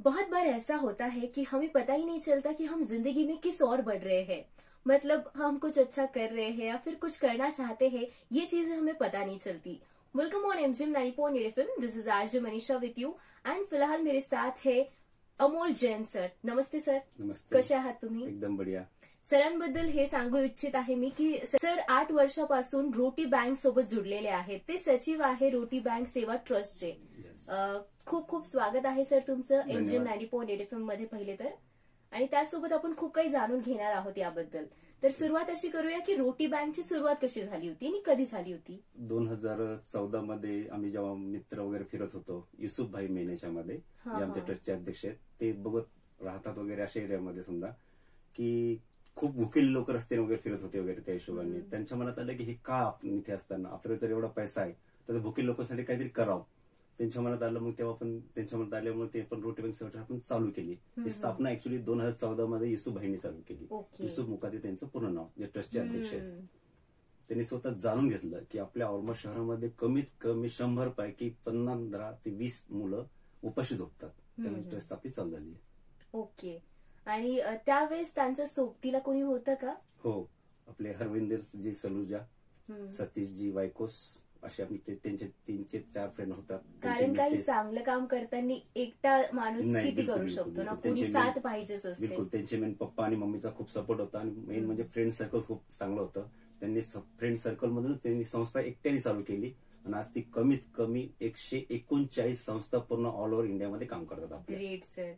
बहुत बार ऐसा होता है कि हमें पता ही नहीं चलता कि हम जिंदगी में किस ओर बढ़ रहे हैं। मतलब हम कुछ अच्छा कर रहे हैं या फिर कुछ करना चाहते हैं, ये चीजें हमें पता नहीं चलती। Welcome on MGM 90.8 FM। This is RJ Manisha with you end फिलहाल मेरे साथ है अमोल जैन सर. नमस्ते सर. नमस्ते. कसे आहात तुम्ही? एकदम बढिया. सरांबद्दल हे सांगू इच्छित आहे मी की सर 8 वर्षापासून रोटी बँक सोबत जुडलेले आहेत. ते सचिव आहे रोटी बँक सेवा ट्रस्टचे. खूप खूप स्वागत आहे सर तुमचं एमजीएम 90.8 FM मध्ये पहिले तर. आणि त्यासोबत आपण खूप काही जाणून घेणार आहोत याबद्दल. तर सुरुवात अशी करूया की रोटी बँकची सुरुवात कशी झाली होती आणि कधी झाली होती? 2014 मध्ये आम्ही जेव्हा मित्र वगैरे फिरत होतो युसुफ भाई मेनेशामध्ये, जे आमच्या ट्रस्टचे अध्यक्ष आहेत, ते बघत राहतात वगैरे अशा एरियामध्ये समजा की खूप भुकेले लोक रस्त्याने वगैरे फिरत होते वगैरे. त्या हिशोबाने त्यांच्या मनात आलं की हे का आपण इथे असताना आपल्याला तर एवढा पैसा आहे तर भुकेल लोकांसाठी काहीतरी करावं. त्यांच्या मनात आलं. मग तेव्हा पण त्यांच्या मनात आल्यामुळे ते पण रोटी बँक सेवा आपण चालू केली. ही स्थापना ऍक्च्युली 2014 मध्ये युसुफ भाईंनी चालू केली. युसुफ मुकादे त्यांचं पूर्ण नाव, जे ट्रस्टचे अध्यक्ष आहेत. त्यांनी स्वतः जाणून घेतलं की आपल्या औरंगाबाद शहरामध्ये कमीत कमी 100 पैकी 15 ते 20 मुलं उपाशी झोपतात. त्यामुळे ट्रस्ट आपली चालू झाली आहे. ओके. आणि त्यावेळेस त्यांच्या सोबतीला कोणी होतं का? हो, आपले हरविंदर जी सलुजा, सतीशजी वायकोस असे आपले त्यांचे 3 ते 4 फ्रेंड होतात. कारण काही चांगलं काम करताना एकटा माणूस किती करू शकतो ना, कोणी साथ पाहिजेच असते. बिलकुल. त्यांचे मेन पप्पा आणि मम्मीचा खूप सपोर्ट होता आणि मेन म्हणजे फ्रेंड सर्कल खूप चांगलं होतं. त्यांनी फ्रेंड सर्कल मधून त्यांनी संस्था एकट्याने चालू केली आणि आज ती कमीत कमी 139 संस्था पूर्ण ऑल ओव्हर इंडियामध्ये काम करतात. Great sir.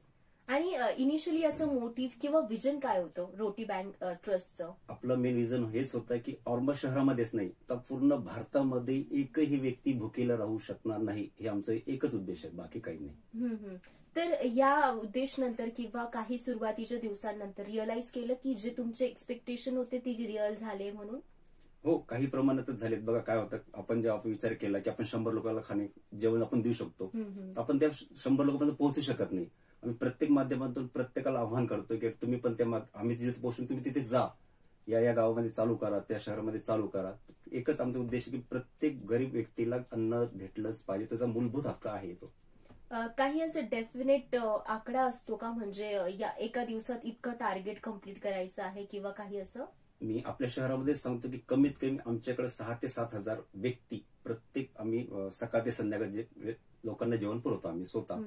आणि इनिशियली याचं मोटिव्ह किंवा विजन काय होतं रोटी बँक ट्रस्टचं? आपलं मेन विजन हेच होतं की औरंगाबाद शहरामध्येच नाही तर पूर्ण भारतामध्ये एकही व्यक्ती भुकेला राहू शकणार नाही, हे आमचं एकच उद्देश आहे, बाकी काही नाही. तर या उद्देश नंतर किंवा काही सुरुवातीच्या दिवसांनंतर रिअलाइज केलं की जे तुमचे एक्सपेक्टेशन होते ते रिअल झाले म्हणून? हो, काही प्रमाणातच झालेत. बघा काय होतं, आपण जेव्हा विचार केला की आपण 100 लोकांना जेवण आपण देऊ शकतो, आपण त्या 100 लोकांपर्यंत पोहोचू शकत नाही. आम्ही प्रत्येक माध्यमातून प्रत्येकाला आव्हान करतो की तुम्ही पण आम्ही तिथे पोहोचून तुम्ही तिथे जा, या गावामध्ये चालू करा, त्या शहरामध्ये चालू करा. एकच आमचा उद्देश की प्रत्येक गरीब व्यक्तीला अन्न भेटलंच पाहिजे, त्याचा मूलभूत हक्क आहे तो. काही असं डेफिनेट आकडा असतो का, म्हणजे या एका दिवसात इतकं टार्गेट कम्प्लीट करायचं आहे किंवा काही असं? मी आपल्या शहरामध्ये सांगतो की कमीत कमी आमच्याकडे 6 ते 7 हजार व्यक्ती प्रत्येक आम्ही सकाळ ते संध्याकाळ लोकांना जेवण पुरवतो आम्ही स्वतः.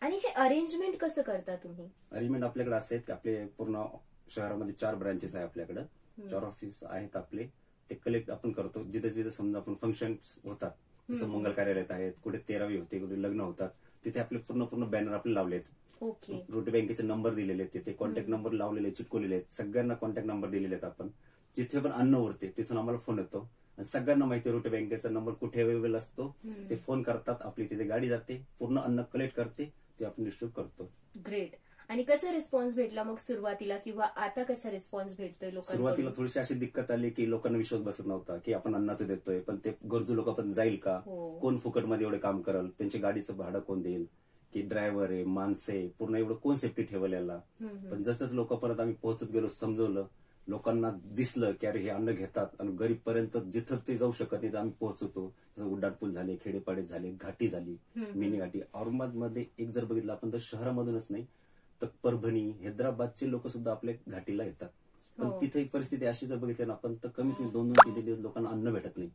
आणि हे अरेंजमेंट कसं करता तुम्ही? अरेंजमेंट आपल्याकडे असे आहेत की आपले पूर्ण शहरामध्ये 4 ब्रांचेस आहे आपल्याकडे, 4 ऑफिस आहेत आपले. ते कलेक्ट आपण करतो जिथे जिथे समजा आपण फंक्शन होतात, जसं मंगल कार्यालयात आहेत, कुठे 13वी होते, कुठे लग्न होतात, तिथे आपले पूर्ण बॅनर आपले लावले आहेत. रोटी बँकेचे नंबर दिलेले आहेत, तिथे कॉन्टॅक्ट नंबर लावलेले चिटकवलेले आहेत. सगळ्यांना कॉन्टॅक्ट नंबर दिलेले आहेत आपण. जिथे पण अन्न उरते तिथून आम्हाला फोन येतो आणि सगळ्यांना माहिती आहे रोटी बँकेचा नंबर कुठे अवेलेबल असतो. ते फोन करतात, आपली तिथे गाडी जाते, पूर्ण अन्न कलेक्ट करते, ते आपण डिस्ट्रीब्यूट करतो. ग्रेट. आणि कसा रिस्पॉन्स भेटला मग सुरुवातीला किंवा आता कसा रिस्पॉन्स भेटतोय लोकांना? सुरुवातीला थोडीशी अशी दिक्कत आली की लोकांना विश्वास बसत नव्हता की आपण अन्नाचं देतोय, पण ते गरजू लोक पण जाईल का, कोण फुकटमध्ये एवढे काम करल, त्यांच्या गाडीचं भाडं कोण देईल, की ड्रायव्हर आहे, माणसं आहे, पूर्ण एवढं कोण सेफ्टी ठेवल याला. पण जसंच लोक परत आम्ही पोहोचत गेलो, समजवलं, लोकांना दिसलं की अरे हे अन्न घेतात आणि गरीब पर्यंत जिथं ते जाऊ शकत नाही आम्ही पोहोचतो. जसं उड्डाणपूल झाले, खेडेपाडे झाले, घाटी झाली, मिनी घाटी. औरंगाबादमध्ये एक जर बघितलं आपण तर शहरामधूनच नाही तर परभणी, हैदराबादचे लोक सुद्धा आपल्या घाटीला येतात. पण तिथे परिस्थिती अशी जर बघितली ना आपण तर कमीत कमी 2-3 दिवस लोकांना अन्न भेटत नाही.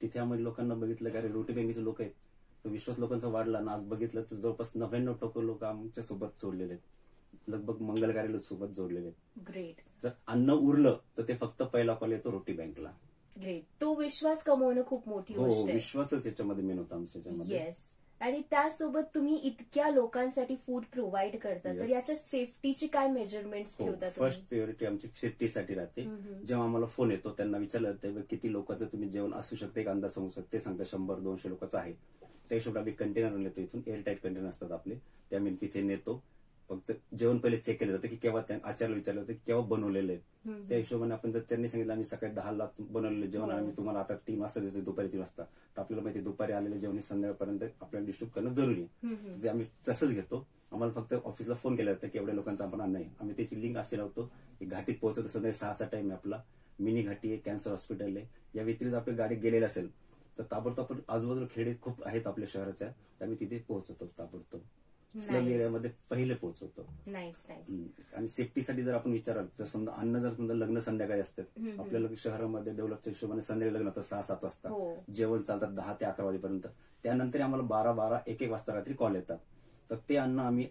तिथे आम्ही लोकांना बघितलं की अरे रोटी बँकेचे लोक आहेत, तो विश्वास लोकांचा वाढला ना. आज बघितलं तर जवळपास 99% लोक आमच्या सोबत जोडलेले आहेत, लगभग मंगल कार्यालय सोबत जोडलेले आहेत. ग्रेट. जर अन्न उरलं तर ते फक्त पहिला कॉल येतो रोटी बँकला. ग्रेट. तो विश्वास कमवणं खूप मोठी गोष्ट आहे. विश्वासच याच्यामध्ये मेन होता आमच्या याच्यामध्ये. येस. आणि त्यासोबत तुम्ही इतक्या लोकांसाठी फूड प्रोव्हाइड करता, तर याच्या सेफ्टीची काय मेजरमेंट्स ठेवता? फर्स्ट प्रायोरिटी आमची सेफ्टीसाठी राहते. जेव्हा आम्हाला फोन येतो त्यांना विचारलं जातं किती लोकांचं तुम्ही जेवण असू शकते, एक अंदाज सांगू शकते. ते सांगतात 100-200 लोकांचं आहे. त्या हिशोबाने आम्ही कंटेनर नेतो, इथून एअरटाईट कंटेनर असतात आपले, ते आम्ही तिथे नेतो. फक्त जेवण पहिले चेक केलं जातं की केव्हा आचार्य विचारलं होतं केव्हा बनवलेलं आहे. त्या हिशोबाने आपण जर त्यांनी सांगितलं आम्ही सकाळी 10ला बनवलेलं जेवण आम्ही तुम्हाला आता 3 वाजता देतो, दुपारी 3 वाजता, तर आपल्याला माहिती दुपारी आलेलं जेवण हे संध्याकाळपर्यंत आपल्याला डिस्ट्रीब्यूट करणं जरुरी आहे. ते आम्ही तसंच घेतो. आम्हाला फक्त ऑफिसला फोन केला जातं की एवढ्या लोकांचं आपण अन्न आहे. आम्ही त्याची लिंक असे लावतो की घाटीत पोहोचत संध्याकाळी 6चा टाइम आहे आपला. मिनी घाटी आहे, कॅन्सर हॉस्पिटल आहे. या व्यतिरिक्त आपली गाडी गेलेली असेल तर ताबडतोब आपण आजूबाजूला खेडे खूप आहेत आपल्या शहराच्या, तर आम्ही तिथे पोहोचतो ताबडतोब. स्लम एरियामध्ये पहिले पोहोचवतो. Nice nice. आणि सेफ्टीसाठी जर आपण विचाराल तर समजा अन्न जर समजा लग्न संध्याकाळी असतात, आपल्याला शहरामध्ये डेव्हलपच्या हिशोबाने संध्याकाळी लग्न होतं 6-7 वाजता, जेवण चालतात 10 ते 11 वाजेपर्यंत. त्यानंतर आम्हाला 12-12, 1-1 वाजता रात्री कॉल येतात. तर ते अन्न आम्ही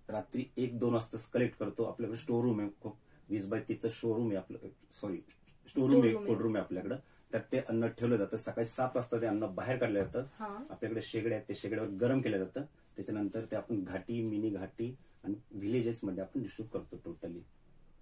रात्री 1-2 वाजता कलेक्ट करतो. आपल्याकडे स्टोर रूम आहे, खूप 20x30 शोरूम आहे आपलं, सॉरी स्टोर रूम आहे, कोल्ड रूम आहे आपल्याकडे. त्यात ते अन्न ठेवलं जातं. सकाळी 7 वाजता ते अन्न बाहेर काढलं जातं. आपल्याकडे शेगडे आहेत, ते शेगड्यावर गरम केलं जातं. त्याच्यानंतर ते आपण घाटी, मिनी घाटी आणि व्हिलेजेस मध्ये आपण डिस्ट्रीब्यूट करतो टोटली.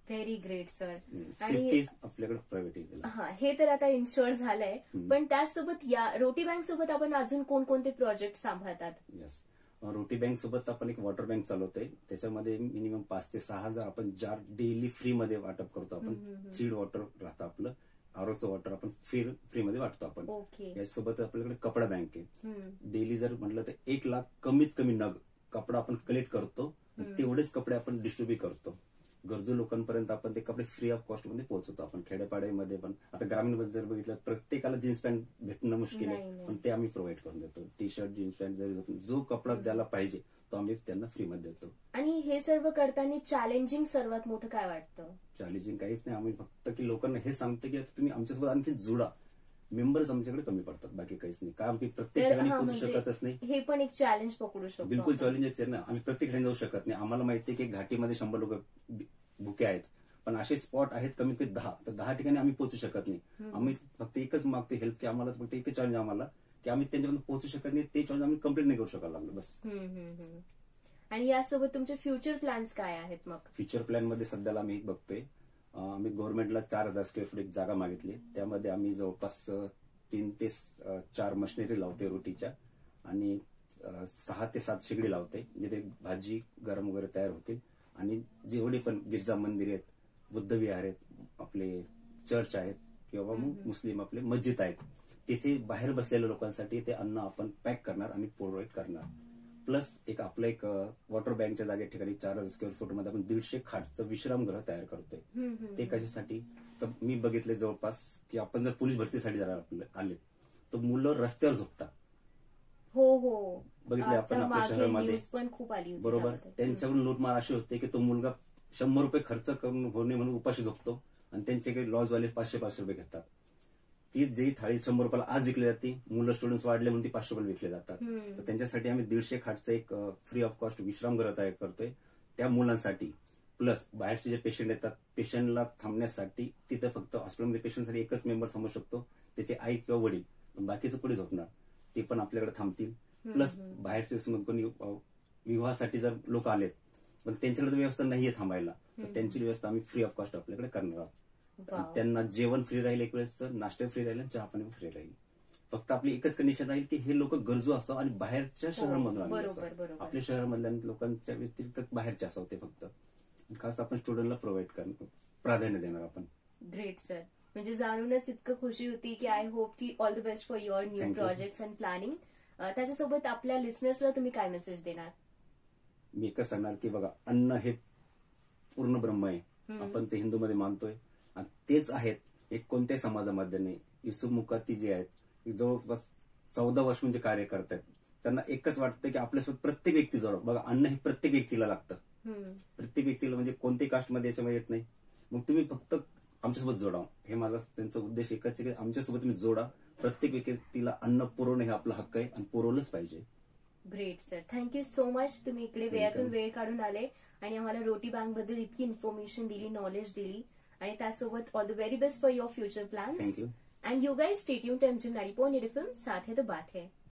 Very great sir. आणि आपल्याकडे प्रायव्हेट हे तर आता इन्शुअर झालंय, पण त्याचसोबत या रोटी बँक सोबत आपण अजून कोणकोणते प्रोजेक्ट सांभाळतात? येस, रोटी बँक सोबत आपण एक वॉटर बँक चालवतोय. त्याच्यामध्ये मिनिमम 5 ते 6 हजार आपण जार डेली फ्री मध्ये वाटप करतो. आपण चिल्ड वॉटर राहतं आपलं, आरोचं वॉटर आपण फ्री मध्ये वाटतो आपण. यासोबत आपल्याकडे कपडा बँक आहे. डेली जर म्हटलं तर 1 लाख कमीत कमी नग कपडा आपण कलेक्ट करतो. तेवढेच कपडे आपण डिस्ट्रीब्यूट करतो. गरजू लोकांपर्यंत आपण ते कपडे फ्री ऑफ कॉस्ट मध्ये पोहोचवतो. आपण खेड्यापाड्यामध्ये पण, आता ग्रामीण मध्ये जर बघितलं प्रत्येकाला जीन्स पॅन्ट भेटणं मुश्किल आहे, पण ते आम्ही प्रोव्हाइड करून देतो. टी शर्ट, जीन्स पॅन्ट जरी जो कपडा ज्याला पाहिजे तो आम्ही त्यांना फ्री मध्ये देतो. आणि हे सर्व करताना चॅलेंजिंग सर्वात मोठं काय वाटतं? चॅलेंजिंग काहीच नाही. आम्ही फक्त की लोकांना हे सांगतो की तुम्ही आमच्यासोबत आणखी जुडा. मेंबर्स आमच्याकडे कमी पडतात, बाकी काहीच नाही. का आम्ही प्रत्येक ठिकाणी पोहोचू शकतच नाही. हे पण एक चॅलेंज पकडू शकतो. बिलकुल चॅलेंजच आहे ना. आम्ही प्रत्येक ठिकाणी जाऊ शकत नाही. आम्हाला माहिती आहे की घाटीमध्ये 100 लोक भुके आहेत, पण असे स्पॉट आहेत कमीत कमी 10. तर 10 ठिकाणी आम्ही पोहोचू शकत नाही. आम्ही फक्त एकच मागतो हेल्प, की आम्हाला फक्त एकच चॅलेंज आम्हाला की आम्ही त्यांच्यापर्यंत पोहोचू शकत नाही. ते चॅलेंज आम्ही कंप्लीट नाही करू शकाल लागलो बस. आणि यासोबत तुमचे फ्युचर प्लॅन्स काय आहेत मग? फ्युचर प्लॅन मध्ये सध्याला आम्ही बघतोय, आम्ही गव्हर्नमेंटला 4000 स्क्वेअर फूट एक जागा मागितली. त्यामध्ये आम्ही जवळपास 3 ते 4 मशिनरी लावते रोटीच्या, आणि 6 ते 7 शेगडी लावते, जिथे भाजी गरम वगैरे तयार होतील. आणि जेवढे पण गिरजा मंदिर आहेत, बुद्ध विहार आहेत, आपले चर्च आहेत, किंवा मुस्लिम आपले मस्जिद आहेत, तिथे बाहेर बसलेल्या लोकांसाठी ते अन्न आपण पॅक करणार आणि प्रोव्हाइड करणार. प्लस आपलं एक वॉटर बँकच्या जागे ठिकाणी 4000 स्क्वेअर फूट मध्ये आपण 150 खाटचं विश्रामगृह तयार करतोय. ते कशासाठी तर मी बघितले जवळपास की आपण जर पोलीस भरतीसाठी जर आले तर मुलं रस्त्यावर झोपतात. हो बघितले आपण आपल्या शहरामध्ये पण खूप आली होती. बरोबर. त्यांच्याकडून लूटमार अशी होते की तो मुलगा 100 रुपये खर्च करून होणे म्हणून उपाशी झोपतो, आणि त्यांच्याकडे लॉजवाले 500-500 रुपये घेतात. ती जी थाळी 100 रुपयाला आज विकली जाते, मुलं स्टुडंट्स वाढले म्हणून ती 500 रुपये विकले जातात. तर त्यांच्यासाठी आम्ही 150 खाटचं एक फ्री ऑफ कॉस्ट विश्रामगृह तयार करतोय त्या मुलांसाठी. प्लस बाहेरचे जे पेशंट येतात, पेशंटला थांबण्यासाठी तिथं फक्त हॉस्पिटलमध्ये पेशंटसाठी एकच मेंबर थांबू शकतो, त्याचे आई किंवा वडील. बाकीचं पुढे झोपणार, ते पण आपल्याकडे थांबतील. प्लस बाहेरचे कोणी विवाहासाठी जर लोक आलेत पण त्यांच्याकडे व्यवस्था नाहीये थांबायला, तर त्यांची व्यवस्था आम्ही फ्री ऑफ कॉस्ट आपल्याकडे करणार आहोत. त्यांना जेवण फ्री राहील, एक वेळेस नाश्ता फ्री राहील, चहा पाणी फ्री राहील. फक्त आपली एकच कंडिशन राहील की हे लोक गरजू असावं आणि बाहेरच्या शहरामधून आले असावं. आपल्या शहरामधल्या लोकांच्या व्यतिरिक्त बाहेरचे असावं ते फक्त. खास आपण स्टुडंटला प्रोव्हाइड करणार, प्राधान्य देणार आपण. Great sir. म्हणजे जाणूनच इतकं खुशी होती की आय होप की all the best for your new projects and planning. त्याच्यासोबत आपल्या लिस्नर्सला तुम्ही काय मेसेज देणार? मी एकच सांगणार की बघा, अन्न हे पूर्ण ब्रह्म आहे. आपण ते हिंदूमध्ये मानतोय आणि तेच आहेत. एक कोणत्याही समाजामध्ये नाही. इसू मुकाती जे आहेत जवळपास 14 वर्ष म्हणजे कार्य करतायत. त्यांना एकच वाटतं की आपल्यासोबत प्रत्येक व्यक्ती जोडा. बघा, अन्न हे प्रत्येक व्यक्तीला लागतं. प्रत्येक व्यक्तीला, म्हणजे कोणतेही कास्टमध्ये याच्यामध्ये येत नाही. मग तुम्ही फक्त आमच्यासोबत जोडा, हे माझा त्यांचा उद्देश एकच आहे की आमच्यासोबत तुम्ही जोडा. प्रत्येक व्यक्तीला अन्न पुरवणं हे आपला हक्क आहे आणि पुरवलंच पाहिजे. Great sir, thank you so much. तुम्ही इकडे वेळातून वेळ काढून आले आणि आम्हाला रोटी बँक बद्दल इतकी इन्फॉर्मेशन दिली, नॉलेज दिली, आणि त्यासोबत all the very best for your future plans. Thank you. And you guys stay tuned to MGM 90.8 FM. साथ है तो बात है.